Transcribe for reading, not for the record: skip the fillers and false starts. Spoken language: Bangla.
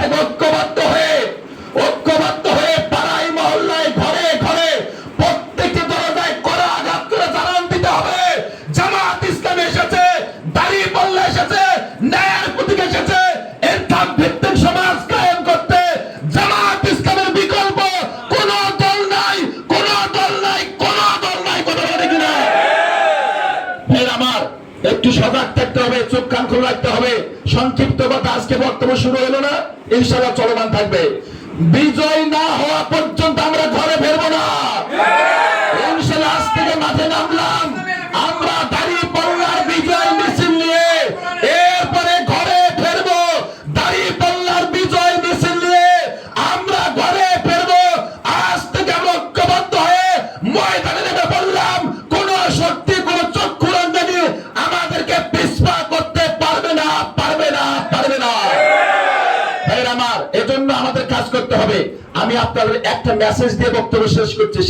থেকে ঐক্যবদ্ধ হয়ে পাড়ায় মহল্লায় ঘরে ঘরে প্রত্যেকটি দরজায় কড়া আঘাত করে জানান দিতে হবে জামাত ইসলাম এসেছে, দাঁড়িপাল্লা এসেছে, ন্যায়ের প্রতীক এসেছে। ইনসাফ ভিত্তিক সমাজ কায়েম করতে জামাত ইসলামের বিকল্প কোন দল নাই, কোন দল নাই, কোন দল নাই। কথা বলে কিনা? আমার একটু সজাগ থাকতে হবে, চোখ কান খোলা রাখতে হবে। সংক্ষিপ্ত কথা, আজকে বক্তব্য শুরু হলো না, ইনশাআল্লাহ চলমান থাকবে। বিজয় না হওয়া পর্যন্ত আমরা ঘরে ফেরবো না। ইনশাআল্লাহ আজ থেকে মাঠে নামলাম আমরা দাঁড়িপাল্লার বিজয় মিছিল নিয়ে, এরপরে ঘরে ফেরবো দাঁড়িপাল্লার বিজয় মিছিল নিয়ে। আমরা ঘরে ফেরবো। আজ থেকে আমরা ঐক্যবদ্ধ হয়ে ময়দানে নেমে বললাম, কোন শক্তি, কোন চক্ষু রঞ্জনী আমাদেরকে পিছপা করতে পারবে না, পারবে না, পারবে না। ভাইরা আমার, এজন্য আমাদের কাজ করতে হবে। আমি আপনাদের একটা মেসেজ দিয়ে বক্তব্য শেষ করছি।